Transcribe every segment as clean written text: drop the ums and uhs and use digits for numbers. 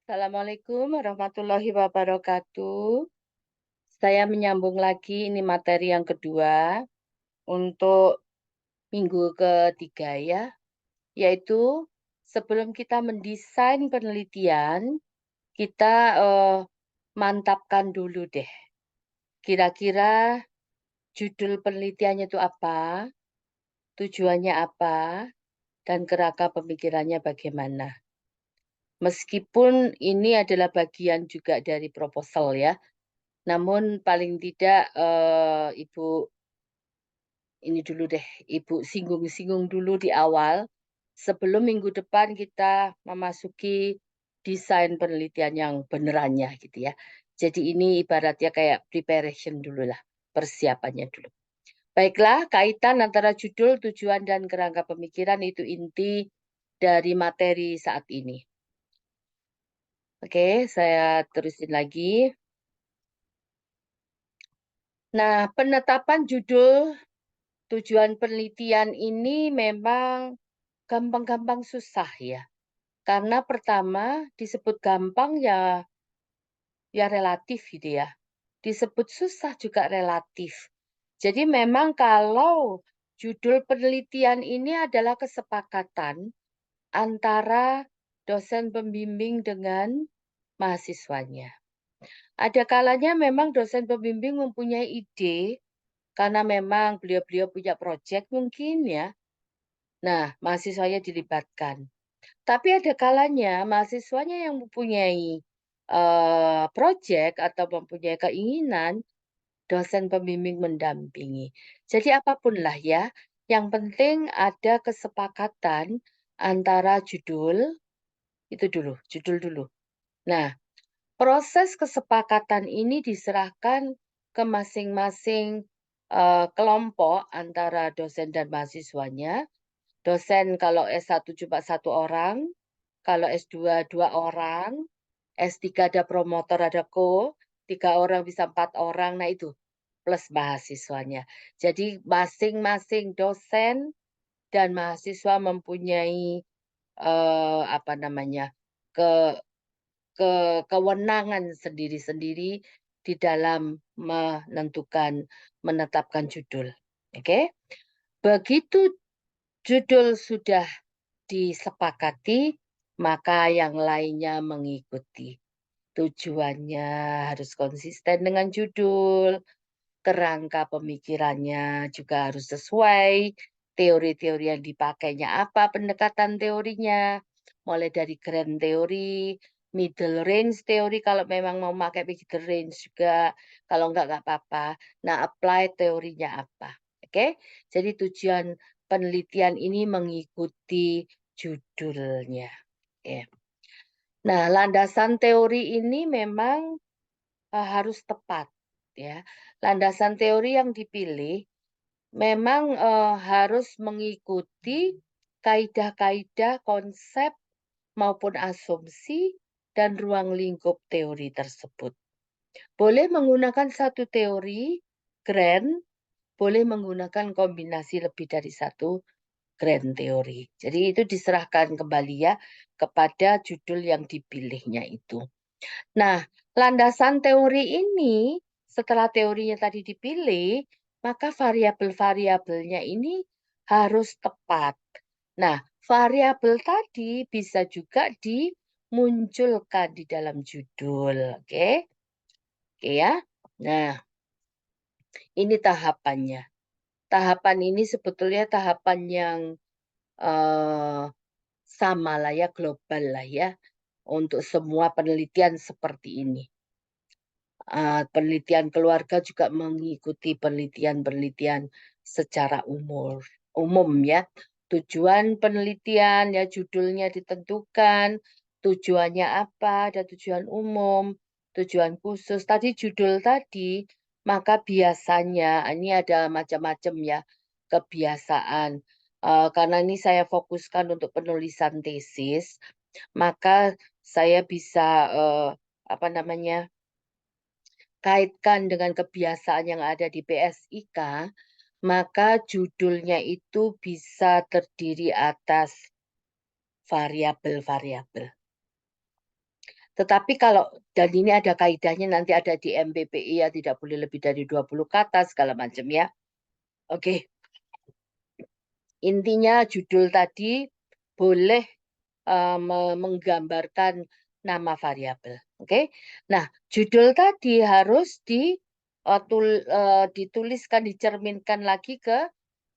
Assalamualaikum warahmatullahi wabarakatuh. Saya menyambung lagi ini materi yang kedua untuk minggu ketiga ya, yaitu sebelum kita mendesain penelitian, kita mantapkan dulu deh. Kira-kira judul penelitiannya itu apa, tujuannya apa, dan kerangka pemikirannya bagaimana. Meskipun ini adalah bagian juga dari proposal ya, namun paling tidak, Ibu ini dulu deh, Ibu singgung-singgung dulu di awal, sebelum minggu depan kita memasuki desain penelitian yang benerannya gitu ya. Jadi ini ibaratnya kayak preparation dulu lah, persiapannya dulu. Baiklah, kaitan antara judul, tujuan, dan kerangka pemikiran itu inti dari materi saat ini. Oke, saya terusin lagi. Nah, penetapan judul tujuan penelitian ini memang gampang-gampang susah ya. Karena pertama disebut gampang ya relatif gitu ya. Disebut susah juga relatif. Jadi memang kalau judul penelitian ini adalah kesepakatan antara dosen pembimbing dengan mahasiswanya. Ada kalanya memang dosen pembimbing mempunyai ide karena memang beliau-beliau punya proyek mungkin ya. Nah, mahasiswanya dilibatkan. Tapi ada kalanya mahasiswanya yang mempunyai proyek atau mempunyai keinginan, dosen pembimbing mendampingi. Jadi apapun lah ya, yang penting ada kesepakatan antara judul, itu dulu, judul dulu. Nah, proses kesepakatan ini diserahkan ke masing-masing kelompok antara dosen dan mahasiswanya. Dosen kalau S1 cuma 1 orang, kalau S2 2 orang, S3 ada promotor, ada co, 3 orang bisa 4 orang, nah itu plus mahasiswanya. Jadi masing-masing dosen dan mahasiswa mempunyai apa namanya ke kewenangan sendiri-sendiri di dalam menetapkan judul. Oke, begitu judul sudah disepakati, maka yang lainnya mengikuti. Tujuannya harus konsisten dengan judul, kerangka pemikirannya juga harus sesuai, teori-teori yang dipakainya apa, pendekatan teorinya, mulai dari grand teori, middle range teori kalau memang mau pakai middle range juga, kalau enggak apa-apa. Nah, apply teorinya apa. Oke, jadi tujuan penelitian ini mengikuti judulnya. Oke. Nah, landasan teori ini memang harus tepat ya. Landasan teori yang dipilih memang harus mengikuti kaidah-kaidah konsep maupun asumsi dan ruang lingkup teori tersebut. Boleh menggunakan satu teori, grand, boleh menggunakan kombinasi lebih dari satu grand teori. Jadi itu diserahkan kembali ya kepada judul yang dipilihnya itu. Nah, landasan teori ini setelah teorinya tadi dipilih, maka variabel-variabelnya ini harus tepat. Nah, variabel tadi bisa juga dimunculkan di dalam judul, oke? Oke ya. Nah, ini tahapannya. Tahapan ini sebetulnya tahapan yang eh, sama lah ya, global lah ya, untuk semua penelitian seperti ini. Penelitian keluarga juga mengikuti penelitian-penelitian secara umum ya. Tujuan penelitian ya judulnya ditentukan, tujuannya apa, ada tujuan umum, tujuan khusus. Tadi judul tadi, maka biasanya ini ada macam-macam ya kebiasaan. Karena ini saya fokuskan untuk penulisan tesis, maka saya bisa apa namanya kaitkan dengan kebiasaan yang ada di PSIK, maka judulnya itu bisa terdiri atas variabel-variabel. Tetapi kalau, dan ini ada kaidahnya, nanti ada di MBPI ya, tidak boleh lebih dari 20 kata segala macam ya. Oke. Intinya judul tadi boleh menggambarkan nama variabel. Oke. Nah, judul tadi harus dituliskan, dicerminkan lagi ke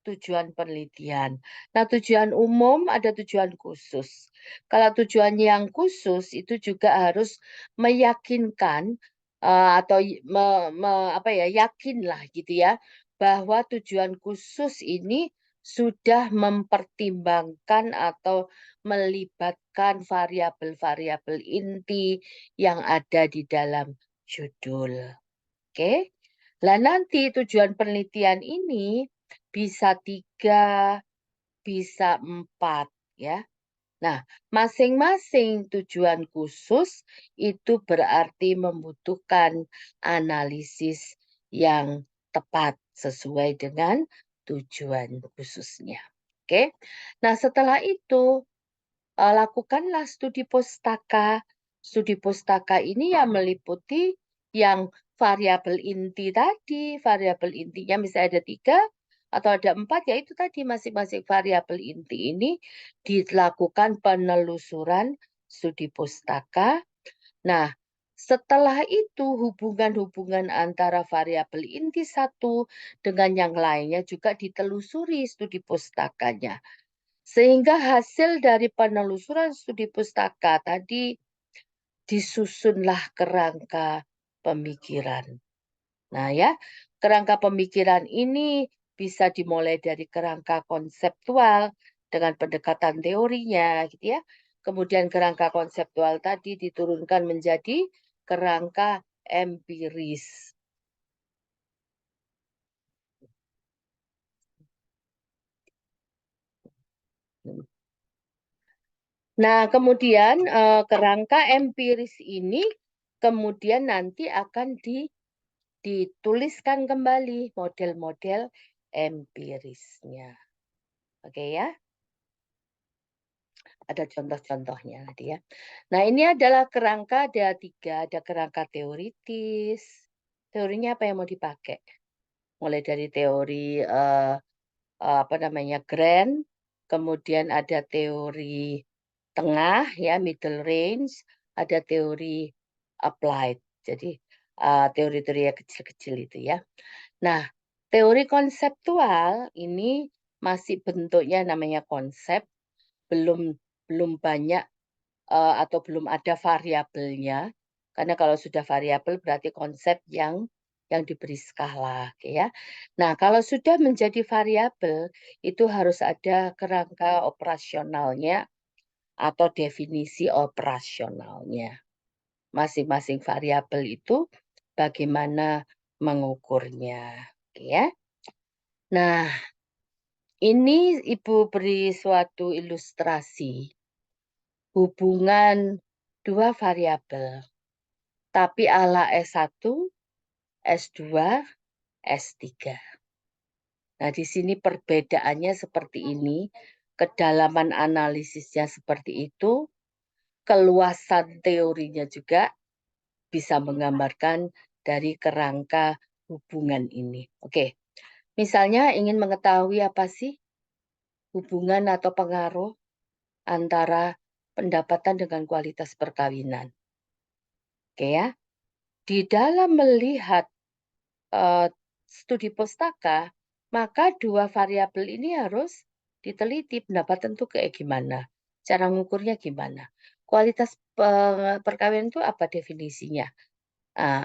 tujuan penelitian. Nah, tujuan umum ada tujuan khusus. Kalau tujuan yang khusus itu juga harus meyakinkan atau apa ya, yakinlah gitu ya, bahwa tujuan khusus ini sudah mempertimbangkan atau melibatkan variabel-variabel inti yang ada di dalam judul. Oke. Lah nanti tujuan penelitian ini bisa 3, bisa 4 ya. Nah, masing-masing tujuan khusus itu berarti membutuhkan analisis yang tepat sesuai dengan tujuan khususnya. Oke. Nah, setelah itu lakukanlah studi pustaka. Studi pustaka ini ya meliputi yang variabel inti tadi. Variabel intinya misalnya ada 3 atau ada 4, yaitu tadi masing-masing variabel inti ini dilakukan penelusuran studi pustaka. Nah, setelah itu hubungan-hubungan antara variabel inti satu dengan yang lainnya juga ditelusuri studi pustakanya. Sehingga hasil dari penelusuran studi pustaka tadi disusunlah kerangka pemikiran. Nah ya, kerangka pemikiran ini bisa dimulai dari kerangka konseptual dengan pendekatan teorinya gitu ya. Kemudian kerangka konseptual tadi diturunkan menjadi kerangka empiris. Nah, kemudian kerangka empiris ini kemudian nanti akan dituliskan kembali model-model empirisnya. Oke ya, ada contoh-contohnya tadi ya. Nah, ini adalah kerangka, ada 3, ada kerangka teoritis. Teorinya apa yang mau dipakai? Mulai dari teori apa namanya, grand, kemudian ada teori tengah ya, middle range, ada teori applied. Jadi teori-teori yang kecil-kecil itu ya. Nah, teori konseptual ini masih bentuknya namanya konsep, belum belum banyak atau belum ada variabelnya. Karena kalau sudah variabel berarti konsep yang diberi skala, oke ya. Nah, kalau sudah menjadi variabel itu harus ada kerangka operasionalnya atau definisi operasionalnya. Masing-masing variabel itu bagaimana mengukurnya, oke ya. Nah, ini Ibu beri suatu ilustrasi hubungan 2 variabel, tapi ala S1, S2, S3. Nah, di sini perbedaannya seperti ini, kedalaman analisisnya seperti itu, keluasan teorinya juga bisa menggambarkan dari kerangka hubungan ini. Oke, misalnya ingin mengetahui apa sih hubungan atau pengaruh antara pendapatan dengan kualitas perkawinan. Oke ya. Di dalam melihat studi pustaka, maka 2 variabel ini harus diteliti, pendapatan itu kayak gimana, cara ngukurnya gimana, kualitas perkawinan itu apa definisinya,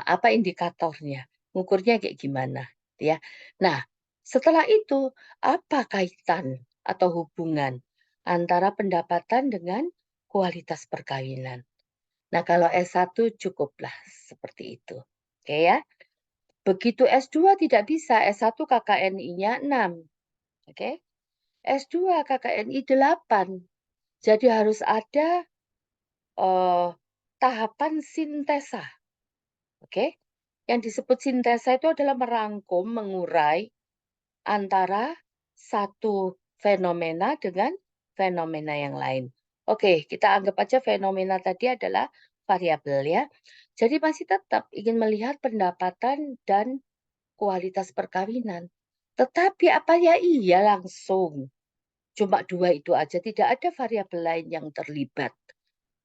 apa indikatornya, ngukurnya kayak gimana, ya. Nah, setelah itu apa kaitan atau hubungan antara pendapatan dengan kualitas perkawinan. Nah, kalau S1 cukuplah seperti itu. Oke ya. Begitu S2 tidak bisa, S1 KKNI-nya 6. Oke. S2 KKNI 8. Jadi harus ada tahapan sintesa. Oke. Yang disebut sintesa itu adalah merangkum, mengurai antara satu fenomena dengan fenomena yang lain. Oke, kita anggap aja fenomena tadi adalah variabel ya. Jadi masih tetap ingin melihat pendapatan dan kualitas perkawinan. Tetapi apa ya iya langsung. Cuma 2 itu aja, tidak ada variabel lain yang terlibat.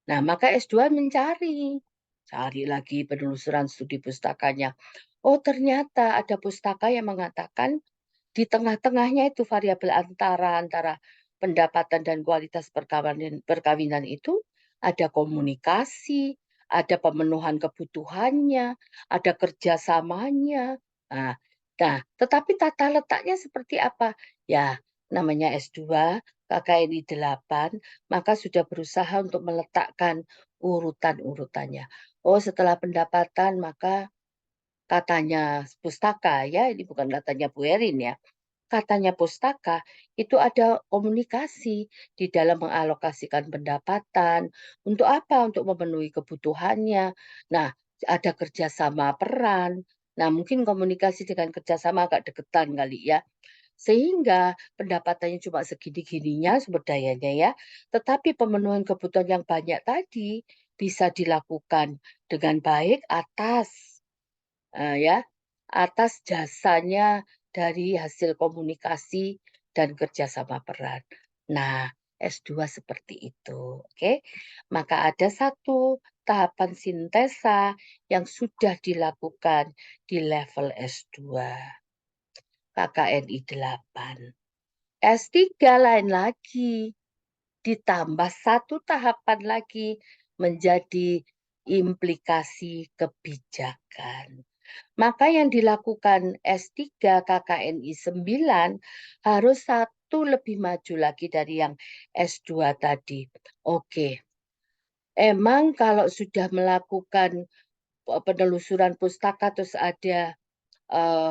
Nah, maka S2 mencari. Cari lagi penelusuran studi pustakanya. Oh, ternyata ada pustaka yang mengatakan di tengah-tengahnya itu variabel antara pendapatan dan kualitas perkawinan itu ada komunikasi, ada pemenuhan kebutuhannya, ada kerjasamanya. Nah, tetapi tata letaknya seperti apa? Ya, namanya S2, KKNI 8, maka sudah berusaha untuk meletakkan urutan-urutannya. Oh, setelah pendapatan maka katanya pustaka ya, ini bukan katanya Bu Erin ya. Katanya pustaka itu ada komunikasi di dalam mengalokasikan pendapatan. Untuk apa? Untuk memenuhi kebutuhannya. Nah, ada kerjasama peran. Nah, mungkin komunikasi dengan kerjasama agak deketan kali ya. Sehingga pendapatannya cuma segini-gininya sumber dayanya ya. Tetapi pemenuhan kebutuhan yang banyak tadi bisa dilakukan dengan baik ya, atas jasanya dari hasil komunikasi dan kerjasama peran. Nah, S2 seperti itu, oke? Maka ada satu tahapan sintesa yang sudah dilakukan di level S2, KKNI 8. S3 lain lagi, ditambah satu tahapan lagi menjadi implikasi kebijakan. Maka yang dilakukan S3 KKNI 9 harus satu lebih maju lagi dari yang S2 tadi. Oke, emang kalau sudah melakukan penelusuran pustaka terus ada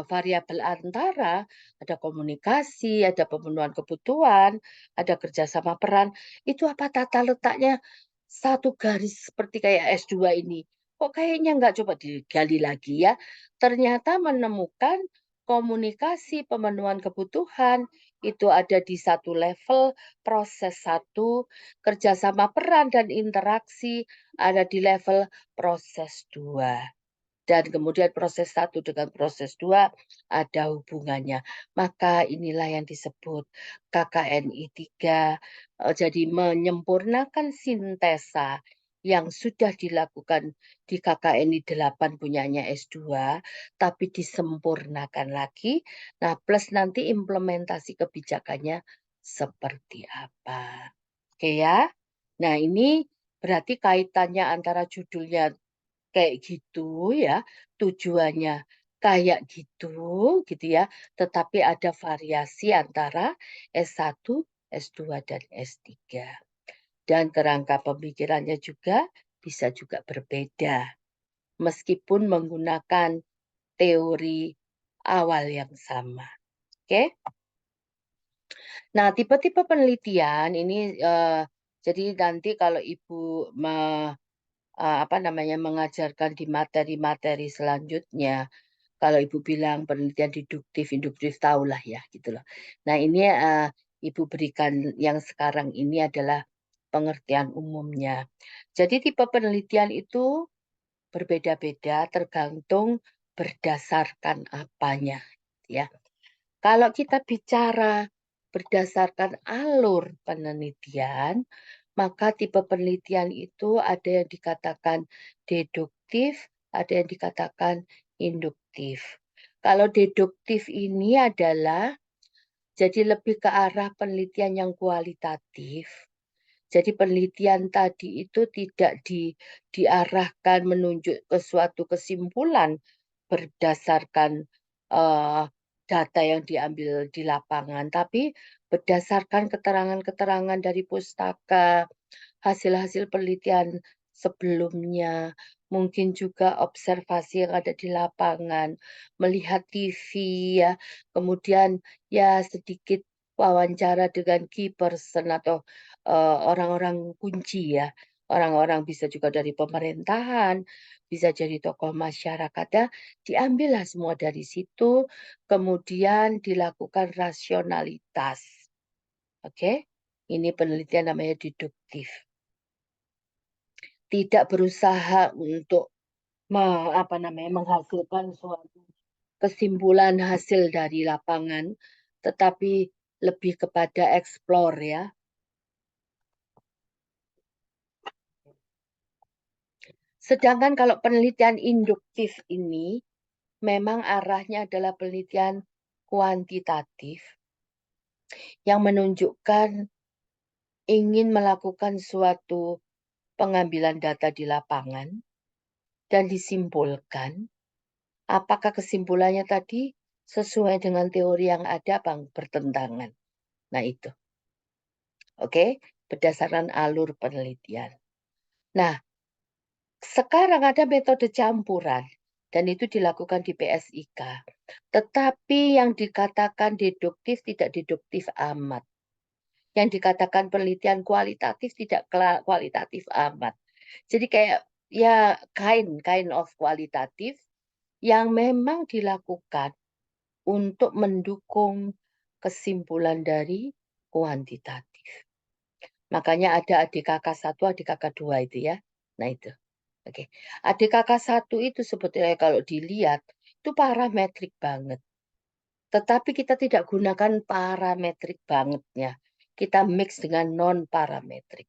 variabel antara, ada komunikasi, ada pemenuhan kebutuhan, ada kerjasama peran, itu apa tata letaknya satu garis seperti kayak S2 ini? Kok kayaknya nggak coba digali lagi ya? Ternyata menemukan komunikasi pemenuhan kebutuhan itu ada di satu level, proses satu, kerjasama peran dan interaksi ada di level proses 2. Dan kemudian proses 1 dengan proses 2 ada hubungannya. Maka inilah yang disebut KKNI 3. Jadi menyempurnakan sintesa yang sudah dilakukan di KKNI 8 punyanya S2, tapi disempurnakan lagi. Nah, plus nanti implementasi kebijakannya seperti apa. Oke ya. Nah, ini berarti kaitannya antara judulnya kayak gitu ya, tujuannya kayak gitu ya, tetapi ada variasi antara S1, S2, dan S3. Dan kerangka pemikirannya juga bisa juga berbeda, meskipun menggunakan teori awal yang sama. Oke? Nah, tipe-tipe penelitian ini jadi nanti kalau Ibu apa namanya, mengajarkan di materi-materi selanjutnya. Kalau Ibu bilang penelitian deduktif, induktif tahulah ya gitu loh. Nah ini Ibu berikan yang sekarang ini adalah pengertian umumnya. Jadi tipe penelitian itu berbeda-beda tergantung berdasarkan apanya ya. Kalau kita bicara berdasarkan alur penelitian, maka tipe penelitian itu ada yang dikatakan deduktif, ada yang dikatakan induktif. Kalau deduktif ini adalah jadi lebih ke arah penelitian yang kualitatif. Jadi penelitian tadi itu tidak diarahkan menunjuk ke suatu kesimpulan berdasarkan uh, data yang diambil di lapangan, tapi berdasarkan keterangan-keterangan dari pustaka, hasil-hasil penelitian sebelumnya, mungkin juga observasi yang ada di lapangan, melihat TV ya, kemudian ya sedikit wawancara dengan key person atau orang-orang kunci ya. Orang-orang bisa juga dari pemerintahan, bisa jadi tokoh masyarakat ya. Diambillah semua dari situ, kemudian dilakukan rasionalitas. Oke, ini penelitian namanya deduktif. tidak berusaha untuk menghasilkan suatu kesimpulan hasil dari lapangan, tetapi lebih kepada explore ya. Sedangkan kalau penelitian induktif ini memang arahnya adalah penelitian kuantitatif yang menunjukkan ingin melakukan suatu pengambilan data di lapangan dan disimpulkan apakah kesimpulannya tadi sesuai dengan teori yang ada bang bertentangan. Nah itu. Oke, berdasarkan alur penelitian. Nah, sekarang ada metode campuran dan itu dilakukan di PSIK. Tetapi yang dikatakan deduktif tidak deduktif amat. Yang dikatakan penelitian kualitatif tidak kualitatif amat. Jadi kayak ya kind of kualitatif yang memang dilakukan untuk mendukung kesimpulan dari kuantitatif. Makanya ada adik kakak 1, adik kakak 2 itu ya. Nah itu. Oke. Adik kakak 1 itu sebetulnya kalau dilihat itu parametrik banget. Tetapi kita tidak gunakan parametrik bangetnya. Kita mix dengan non-parametrik.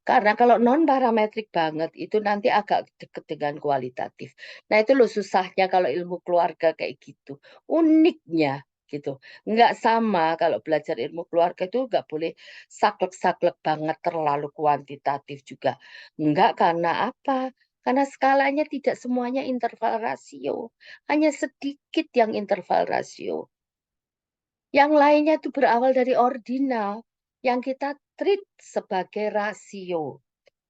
Karena kalau non-parametrik banget itu nanti agak dekat dengan kualitatif. Nah itu loh susahnya kalau ilmu keluarga kayak gitu. Uniknya gitu. Nggak sama kalau belajar ilmu keluarga itu nggak boleh saklek-saklek banget terlalu kuantitatif juga. Nggak karena apa? Karena skalanya tidak semuanya interval rasio. Hanya sedikit yang interval rasio. Yang lainnya itu berawal dari ordinal. Yang kita treat sebagai rasio.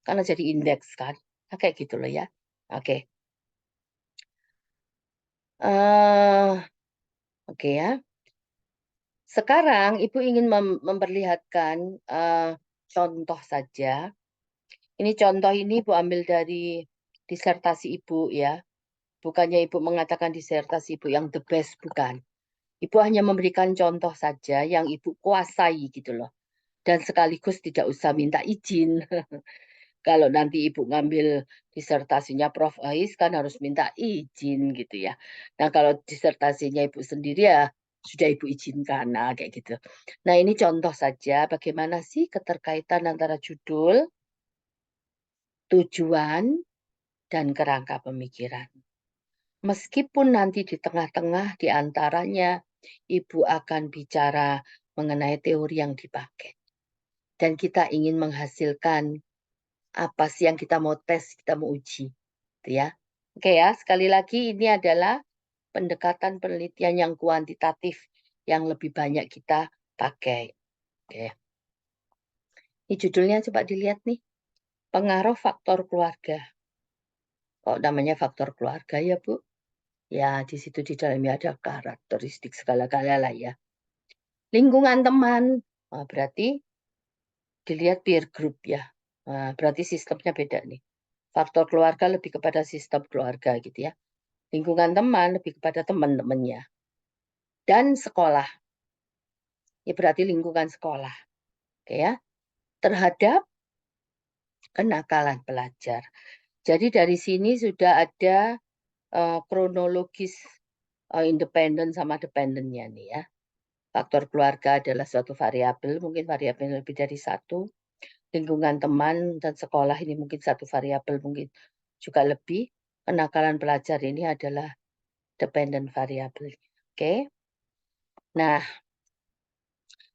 Karena jadi indeks kan. Nah, kayak gitu loh ya. Oke. Oke ya. Sekarang Ibu ingin memperlihatkan contoh saja. Ini contoh ini Ibu ambil dari disertasi Ibu ya. Bukannya Ibu mengatakan disertasi Ibu yang the best, bukan. Ibu hanya memberikan contoh saja yang Ibu kuasai gitu loh. Dan sekaligus tidak usah minta izin. Kalau nanti Ibu ngambil disertasinya Prof. Ais kan harus minta izin gitu ya. Nah kalau disertasinya Ibu sendiri ya sudah Ibu izinkan, nah kayak gitu. Nah ini contoh saja bagaimana sih keterkaitan antara judul, tujuan, dan kerangka pemikiran. Meskipun nanti di tengah-tengah di antaranya Ibu akan bicara mengenai teori yang dipakai. Dan kita ingin menghasilkan apa sih yang kita mau tes, kita mau uji. Gitu ya. Oke ya, sekali lagi ini adalah pendekatan penelitian yang kuantitatif yang lebih banyak kita pakai. Oke. Ini judulnya coba dilihat nih. Pengaruh faktor keluarga. Kok namanya faktor keluarga ya, Bu? Ya, di situ di dalamnya ada karakteristik segala-gala lah ya. Lingkungan teman. Nah, berarti dilihat peer group ya. Nah, berarti sistemnya beda nih. Faktor keluarga lebih kepada sistem keluarga gitu ya. Lingkungan teman lebih kepada teman-temannya. Dan sekolah. Ya berarti lingkungan sekolah. Oke ya. Terhadap kenakalan pelajar. Jadi dari sini sudah ada kronologis independen sama dependennya nih ya. Faktor keluarga adalah suatu variabel, mungkin variabel lebih dari satu. Lingkungan teman dan sekolah ini mungkin satu variabel, mungkin juga lebih. Kenakalan pelajar ini adalah dependent variabel. Oke. Nah,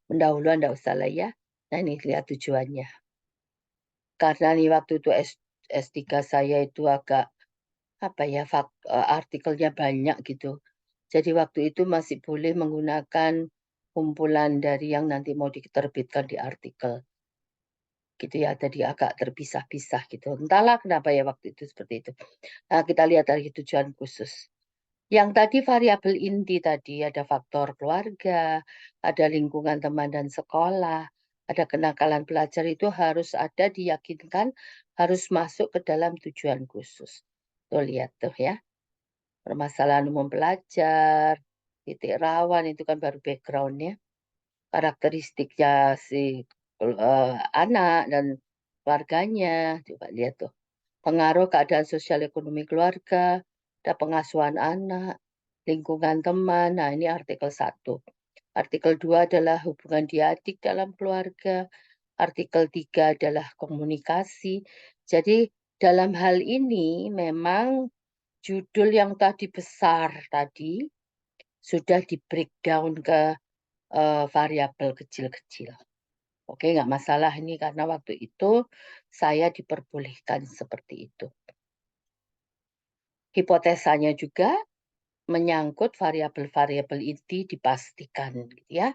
pendahuluan enggak usah lah ya. Nah, ini lihat tujuannya. Karena nih waktu itu S3 saya itu agak apa ya artikelnya banyak gitu. Jadi waktu itu masih boleh menggunakan kumpulan dari yang nanti mau diterbitkan di artikel. Gitu ya, tadi agak terpisah-pisah gitu. Entahlah kenapa ya waktu itu seperti itu. Nah, kita lihat dari tujuan khusus. Yang tadi variabel inti tadi ada faktor keluarga, ada lingkungan teman dan sekolah, ada kenakalan pelajar itu harus ada diyakinkan harus masuk ke dalam tujuan khusus. Tuh lihat tuh ya. Permasalahan umum pelajar, titik rawan itu kan baru backgroundnya. Karakteristiknya si anak dan keluarganya. Coba lihat tuh. Pengaruh keadaan sosial ekonomi keluarga, ada pengasuhan anak, lingkungan teman. Nah, ini artikel 1. Artikel 2 adalah hubungan diadik dalam keluarga. Artikel 3 adalah komunikasi. Jadi dalam hal ini memang judul yang tadi besar tadi sudah di breakdown ke variabel kecil-kecil. Oke, nggak masalah ini karena waktu itu saya diperbolehkan seperti itu. Hipotesanya juga menyangkut variabel-variabel inti dipastikan, gitu ya.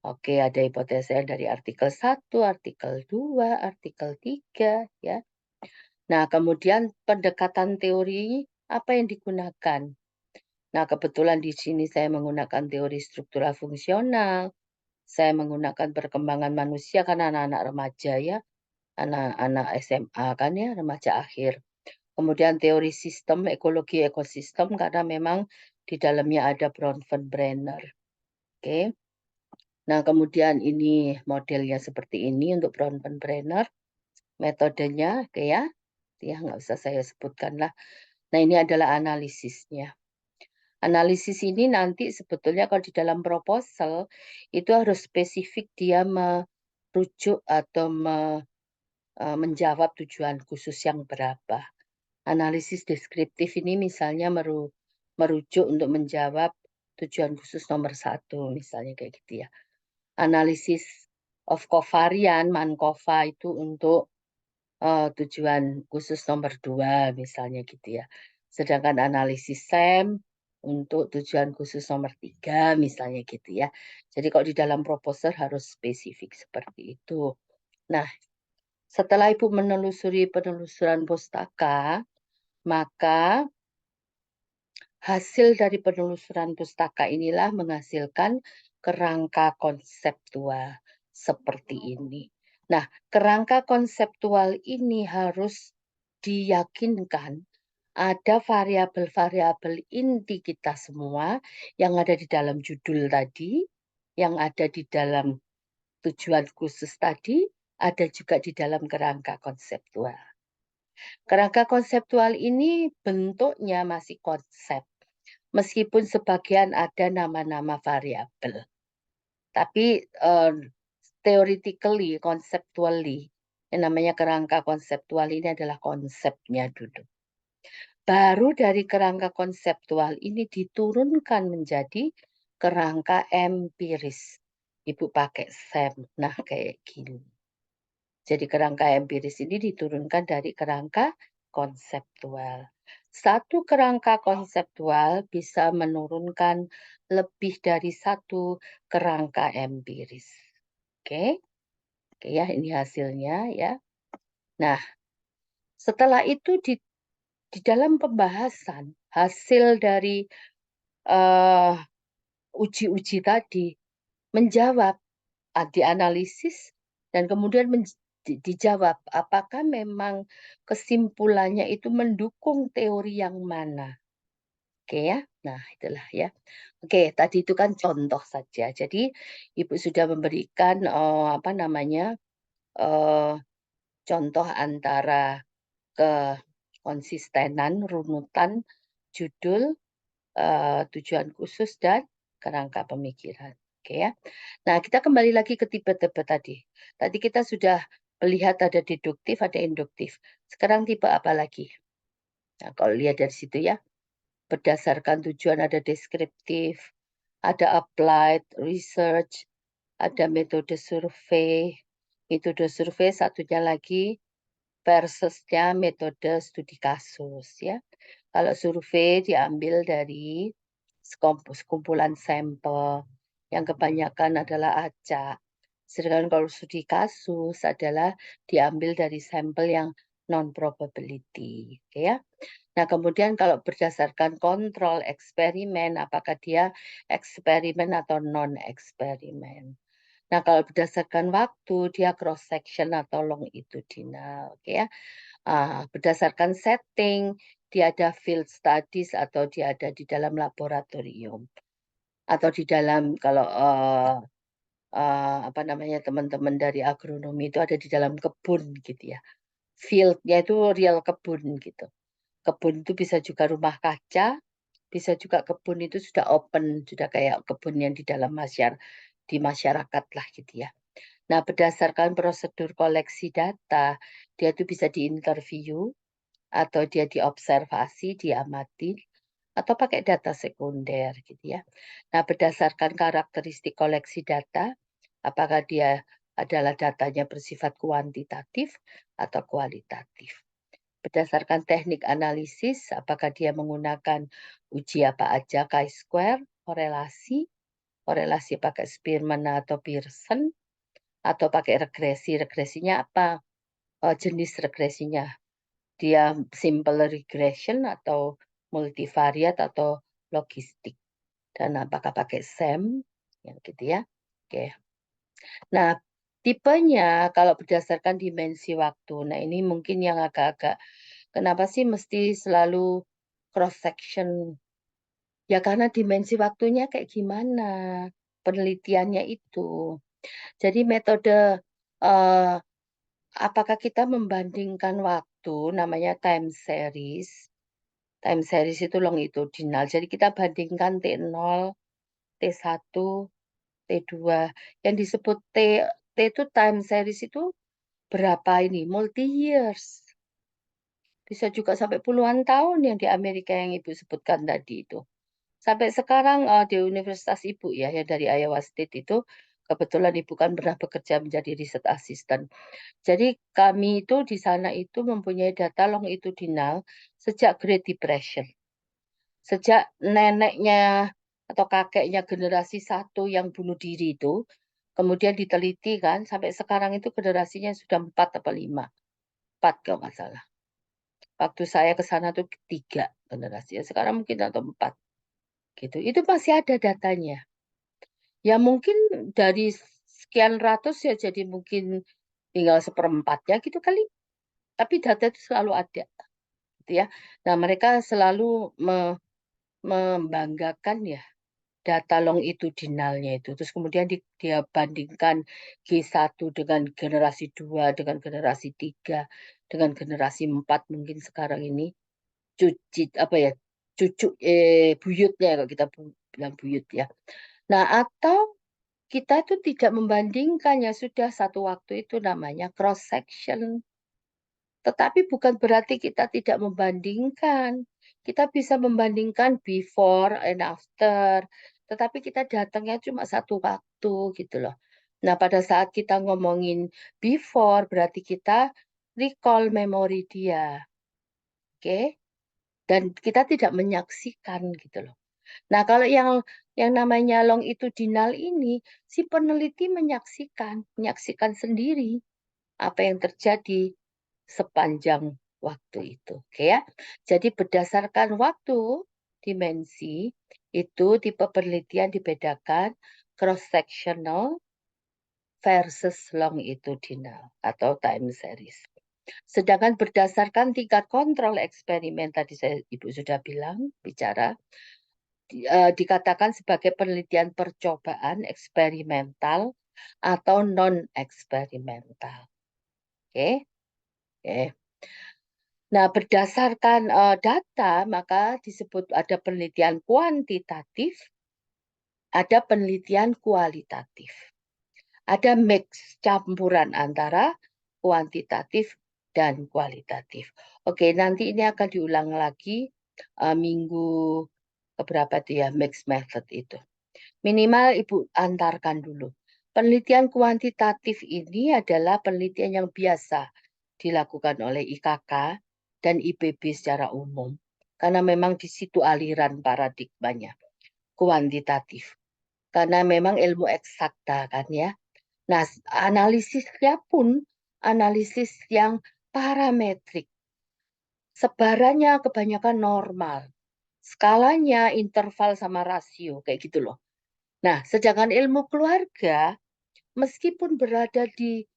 Oke, ada hipotesa dari artikel 1, artikel 2, artikel 3, ya. Nah, kemudian pendekatan teori apa yang digunakan? Nah, kebetulan di sini saya menggunakan teori struktural fungsional, saya menggunakan perkembangan manusia karena anak-anak remaja ya, anak-anak SMA kan ya, remaja akhir. Kemudian teori sistem, ekologi ekosistem karena memang di dalamnya ada Bronfenbrenner. Oke. Nah, kemudian ini modelnya seperti ini untuk Bronfenbrenner. Metodenya, oke ya. Ya, nggak usah saya sebutkan lah. Nah, ini adalah analisisnya. Analisis ini nanti sebetulnya kalau di dalam proposal itu harus spesifik dia merujuk atau menjawab tujuan khusus yang berapa. Analisis deskriptif ini misalnya merujuk untuk menjawab tujuan khusus nomor 1, misalnya kayak gitu ya. Analisis of covariant, Mankova itu untuk tujuan khusus nomor 2, misalnya gitu ya. Sedangkan analisis SEM untuk tujuan khusus nomor 3, misalnya gitu ya. Jadi kalau di dalam proposal harus spesifik seperti itu. Nah, setelah Ibu menelusuri penelusuran pustaka, maka hasil dari penelusuran pustaka inilah menghasilkan kerangka konseptual seperti ini. Nah, kerangka konseptual ini harus diyakinkan ada variabel-variabel inti kita semua yang ada di dalam judul tadi, yang ada di dalam tujuan khusus tadi, ada juga di dalam kerangka konseptual. Kerangka konseptual ini bentuknya masih konsep, meskipun sebagian ada nama-nama variabel. Tapi theoretically, conceptually, yang namanya kerangka konseptual ini adalah konsepnya dulu. Baru dari kerangka konseptual ini diturunkan menjadi kerangka empiris. Ibu pakai SEM, nah kayak gini. Jadi kerangka empiris ini diturunkan dari kerangka konseptual. Satu kerangka konseptual bisa menurunkan lebih dari satu kerangka empiris. Oke, oke ya, ini hasilnya ya. Nah, setelah itu di dalam pembahasan hasil dari uji-uji tadi menjawab, dianalisis dan kemudian dijawab apakah memang kesimpulannya itu mendukung teori yang mana. Oke ya. Nah, itulah ya. Oke, tadi itu kan contoh saja. Jadi Ibu sudah memberikan apa namanya? Contoh antara kekonsistenan runutan judul, tujuan khusus dan kerangka pemikiran. Oke ya. Nah, kita kembali lagi ke tipe-tipe tadi. Tadi kita sudah melihat ada deduktif, ada induktif. Sekarang tipe apa lagi? Nah, kalau lihat dari situ ya, berdasarkan tujuan ada deskriptif, ada applied research, ada metode survei. Metode survei satunya lagi versusnya metode studi kasus ya. Kalau survei diambil dari sekumpulan sampel yang kebanyakan adalah acak. Sedangkan kalau studi kasus adalah diambil dari sampel yang non-probability. Oke ya. Nah, kemudian kalau berdasarkan kontrol eksperimen, apakah dia eksperimen atau non-eksperimen. Nah, kalau berdasarkan waktu, dia cross-section atau longitudinal. Oke ya. Berdasarkan setting, dia ada field studies atau dia ada di dalam laboratorium. Atau di dalam, kalau apa namanya, teman-teman dari agronomi itu ada di dalam kebun gitu ya. Field-nya itu real kebun gitu. Kebun itu bisa juga rumah kaca, bisa juga kebun itu sudah open, sudah kayak kebun yang di dalam di masyarakat lah gitu ya. Nah, berdasarkan prosedur koleksi data, dia itu bisa diinterview atau dia diobservasi, diamati, atau pakai data sekunder gitu ya. Nah, berdasarkan karakteristik koleksi data, apakah dia adalah datanya bersifat kuantitatif atau kualitatif. Berdasarkan teknik analisis, apakah dia menggunakan uji apa aja, chi-square, korelasi, korelasi pakai Spearman atau Pearson, atau pakai regresi. Regresinya apa? Jenis regresinya. Dia simple regression atau multivariat atau logistik. Dan apakah pakai SEM, ya gitu ya. Oke. Nah, tipenya kalau berdasarkan dimensi waktu. Nah, ini mungkin yang agak-agak, kenapa sih mesti selalu cross section? Ya karena dimensi waktunya kayak gimana penelitiannya itu. Jadi metode eh, apakah kita membandingkan waktu namanya time series. Time series itu longitudinal. Jadi kita bandingkan T0, T1, T2. Yang disebut T itu time series itu berapa ini? Multi years. Bisa juga sampai puluhan tahun yang di Amerika yang Ibu sebutkan tadi itu. Sampai sekarang di Universitas Ibu ya, yang dari Iowa State itu, kebetulan Ibu kan pernah bekerja menjadi riset asisten. Jadi kami itu di sana itu mempunyai data longitudinal sejak Great Depression. Sejak neneknya atau kakeknya generasi satu yang bunuh diri itu, kemudian diteliti kan, sampai sekarang itu generasinya sudah 4 atau 5. 4 kalau nggak salah. Waktu saya ke sana tuh 3 generasi. Sekarang mungkin atau 4 gitu. Itu masih ada datanya. Ya mungkin dari sekian ratus ya jadi mungkin tinggal seperempatnya gitu kali. Tapi data itu selalu ada gitu ya. Nah, mereka selalu membanggakan ya data longitudinalnya itu. Terus kemudian dia bandingkan G1 dengan generasi 2 dengan generasi 3 dengan generasi 4 mungkin sekarang ini cuci apa ya? Cucu buyutnya kalau kita bilang buyut ya. Nah, atau kita itu tidak membandingkan ya sudah satu waktu itu namanya cross section. Tetapi bukan berarti kita tidak membandingkan. Kita bisa membandingkan before and after. Tetapi kita datangnya cuma satu waktu gitu loh. Nah, pada saat kita ngomongin before berarti kita recall memori dia. Oke? Dan kita tidak menyaksikan gitu loh. Nah, kalau yang namanya longitudinal ini, si peneliti menyaksikan sendiri apa yang terjadi sepanjang waktu itu. Oke ya. Jadi berdasarkan waktu, dimensi, itu tipe penelitian dibedakan cross-sectional versus longitudinal atau time series. Sedangkan berdasarkan tingkat kontrol eksperimen, tadi Ibu sudah bicara, dikatakan sebagai penelitian percobaan eksperimental atau non-eksperimental. Oke, oke. Nah, berdasarkan data, maka disebut ada penelitian kuantitatif, ada penelitian kualitatif. Ada mix campuran antara kuantitatif dan kualitatif. Oke, nanti ini akan diulang lagi minggu keberapa dia mix method itu. Minimal Ibu antarkan dulu. Penelitian kuantitatif ini adalah penelitian yang biasa dilakukan oleh IKK dan IPB secara umum. Karena memang di situ aliran paradigmanya, kuantitatif. Karena memang ilmu eksakta kan ya. Nah, analisisnya pun analisis yang parametrik. Sebarannya kebanyakan normal. Skalanya interval sama rasio, kayak gitu loh. Nah, sedangkan ilmu keluarga, meskipun berada di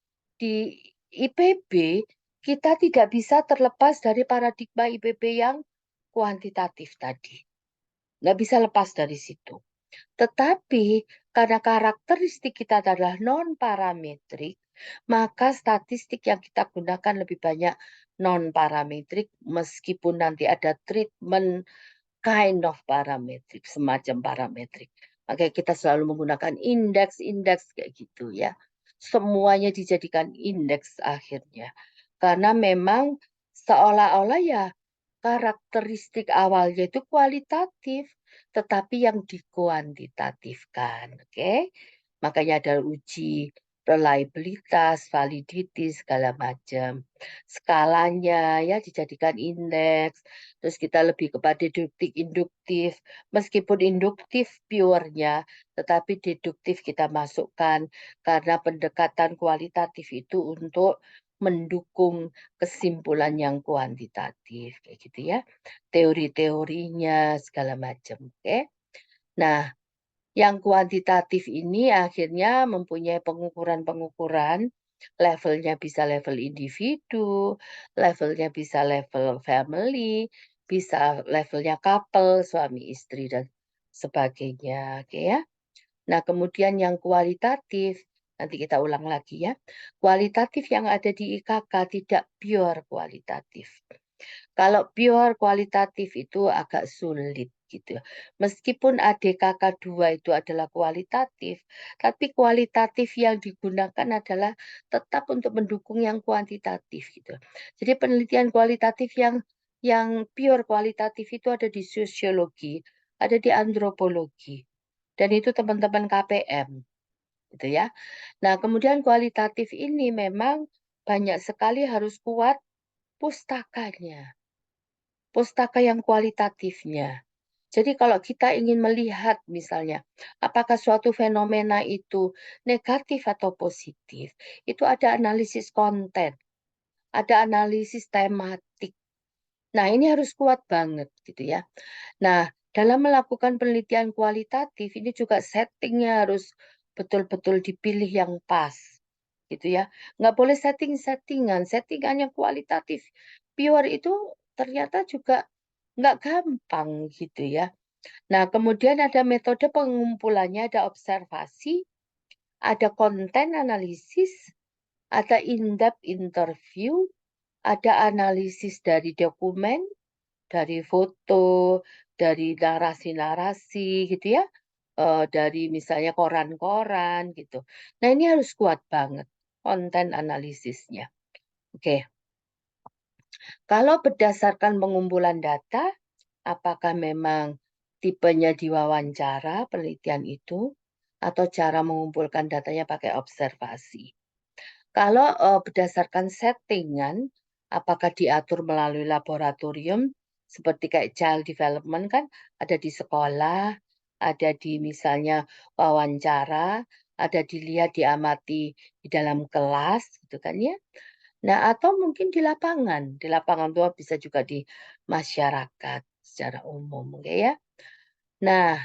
IPB, kita tidak bisa terlepas dari paradigma IPB yang kuantitatif tadi. Nggak bisa lepas dari situ. Tetapi karena karakteristik kita adalah non-parametrik, maka statistik yang kita gunakan lebih banyak non-parametrik meskipun nanti ada treatment kind of parametrik, semacam parametrik. Makanya kita selalu menggunakan indeks-indeks kayak gitu ya. Semuanya dijadikan indeks akhirnya. Karena memang seolah-olah ya karakteristik awalnya itu kualitatif, tetapi yang dikuantitatifkan, oke? Makanya ada uji reliabilitas, validity, segala macam. Skalanya ya dijadikan indeks, terus kita lebih kepada deduktif, induktif. Meskipun induktif pure-nya, tetapi deduktif kita masukkan karena pendekatan kualitatif itu untuk mendukung kesimpulan yang kuantitatif kayak gitu ya. Teori-teorinya segala macam, oke. Nah, yang kuantitatif ini akhirnya mempunyai pengukuran-pengukuran, levelnya bisa level individu, levelnya bisa level family, bisa levelnya couple, suami istri dan sebagainya, oke ya. Nah, kemudian yang kualitatif, nanti kita ulang lagi ya. Kualitatif yang ada di IKK tidak pure kualitatif. Kalau pure kualitatif itu agak sulit gitu. Meskipun ADKK2 itu adalah kualitatif, tapi kualitatif yang digunakan adalah tetap untuk mendukung yang kuantitatif gitu. Jadi penelitian kualitatif yang pure kualitatif itu ada di sosiologi, ada di antropologi, dan itu teman-teman KPM gitu ya. Nah, kemudian kualitatif ini memang banyak sekali harus kuat pustakanya. Pustaka yang kualitatifnya. Jadi kalau kita ingin melihat misalnya, apakah suatu fenomena itu negatif atau positif, itu ada analisis konten, ada analisis tematik. Nah, ini harus kuat banget gitu ya. Nah, dalam melakukan penelitian kualitatif ini juga settingnya harus betul-betul dipilih yang pas gitu ya. Nggak boleh settingan yang kualitatif. Pure itu ternyata juga nggak gampang gitu ya. Nah, kemudian ada metode pengumpulannya, ada observasi, ada konten analisis, ada in-depth interview, ada analisis dari dokumen, dari foto, dari narasi-narasi gitu ya, dari misalnya koran-koran gitu. Nah, ini harus kuat banget konten analisisnya. Oke, kalau berdasarkan pengumpulan data, apakah memang tipenya diwawancara penelitian itu atau cara mengumpulkan datanya pakai observasi? Kalau berdasarkan settingan, apakah diatur melalui laboratorium seperti kayak child development kan ada di sekolah, ada di misalnya wawancara, ada dilihat diamati di dalam kelas gitu kan ya. Nah, atau mungkin di lapangan tua bisa juga di masyarakat secara umum, oke ya. Nah,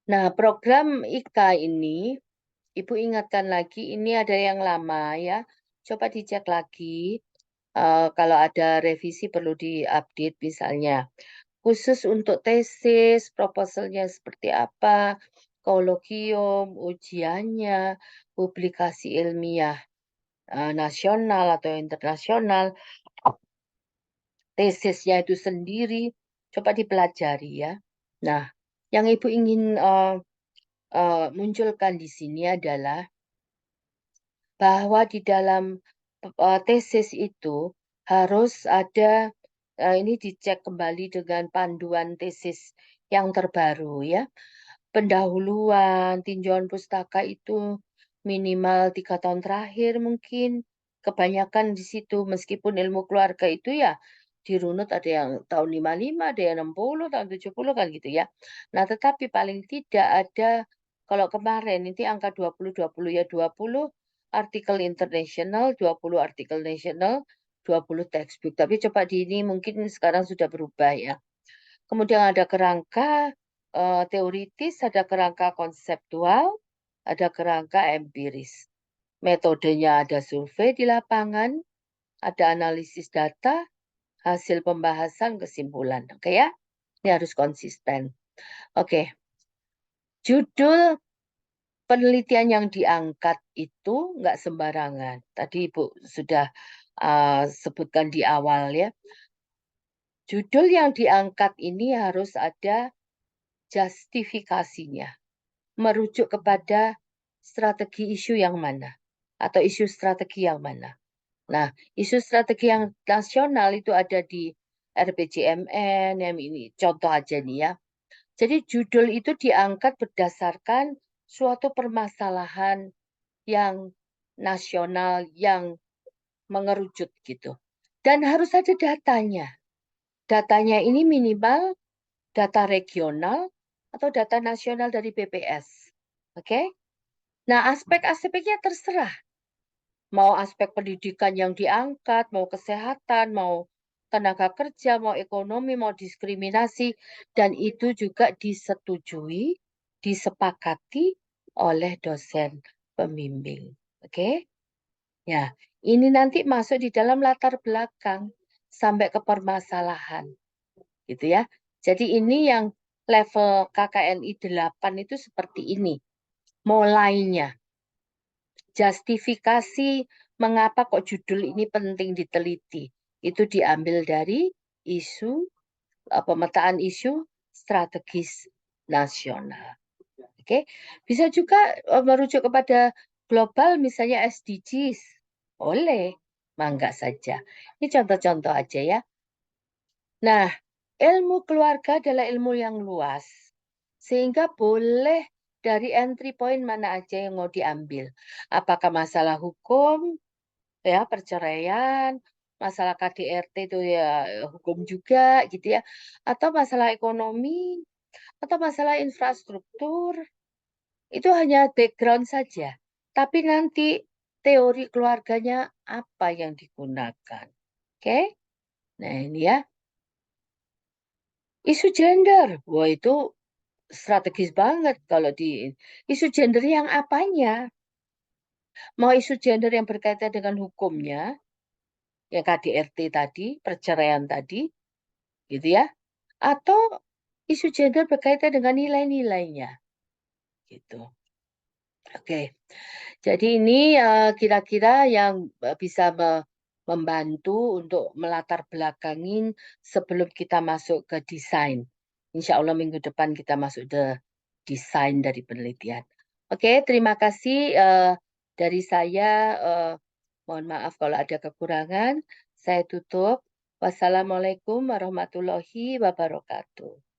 nah program IK ini, Ibu ingatkan lagi, ini ada yang lama ya. Coba dicek lagi. Kalau ada revisi perlu diupdate misalnya. Khusus untuk tesis, proposalnya seperti apa, kolokium, ujiannya, publikasi ilmiah nasional atau internasional, tesisnya itu sendiri, coba dipelajari ya. Nah, yang Ibu ingin munculkan di sini adalah bahwa di dalam tesis itu harus ada ini dicek kembali dengan panduan tesis yang terbaru ya. Pendahuluan, tinjauan pustaka itu minimal 3 tahun terakhir mungkin. Kebanyakan di situ meskipun ilmu keluarga itu ya dirunut ada yang tahun 55, ada yang 60, tahun 70 kan gitu ya. Nah, tetapi paling tidak ada kalau kemarin ini angka 20-20 ya 20 artikel internasional, 20 artikel nasional, 20 textbook. Tapi coba di ini mungkin sekarang sudah berubah ya. Kemudian ada kerangka teoritis, ada kerangka konseptual, ada kerangka empiris. Metodenya ada survei di lapangan, ada analisis data, hasil pembahasan, kesimpulan. Oke ya? Ini harus konsisten. Oke. Judul penelitian yang diangkat itu nggak sembarangan. Tadi Ibu sudah sebutkan di awal ya. Judul yang diangkat ini harus ada justifikasinya. Merujuk kepada strategi isu yang mana. Atau isu strategi yang mana. Nah, isu strategi yang nasional itu ada di RPJMN, yang ini contoh aja nih ya. Jadi judul itu diangkat berdasarkan suatu permasalahan yang nasional, yang mengerucut gitu. Dan harus ada datanya. Datanya ini minimal data regional atau data nasional dari BPS. Oke? Nah, aspek-aspeknya terserah. Mau aspek pendidikan yang diangkat, mau kesehatan, mau tenaga kerja, mau ekonomi, mau diskriminasi, dan itu juga disetujui, disepakati oleh dosen pembimbing. Oke? Ya, ini nanti masuk di dalam latar belakang sampai ke permasalahan. Gitu ya. Jadi ini yang level KKNI 8 itu seperti ini. Mulainya. Justifikasi mengapa kok judul ini penting diteliti. Itu diambil dari isu, pemetaan isu strategis nasional. Oke, bisa juga merujuk kepada global misalnya SDGs. Boleh, mangga saja. Ini contoh-contoh aja ya. Nah, ilmu keluarga adalah ilmu yang luas. Sehingga boleh dari entry point mana aja yang mau diambil. Apakah masalah hukum, ya perceraian, masalah KDRT itu ya hukum juga gitu ya. Atau masalah ekonomi, atau masalah infrastruktur, itu hanya background saja. Tapi nanti teori keluarganya apa yang digunakan. Oke? Nah ini ya. Isu gender, wah itu strategis banget kalau di isu gender yang apanya? Mau isu gender yang berkaitan dengan hukumnya, yang KDRT tadi, perceraian tadi, gitu ya. Atau isu gender berkaitan dengan nilai-nilainya, gitu. Oke, jadi ini kira-kira yang bisa membantu untuk melatar belakangin sebelum kita masuk ke desain. Insya Allah minggu depan kita masuk ke desain dari penelitian. Oke, terima kasih dari saya. Mohon maaf kalau ada kekurangan. Saya tutup. Wassalamualaikum warahmatullahi wabarakatuh.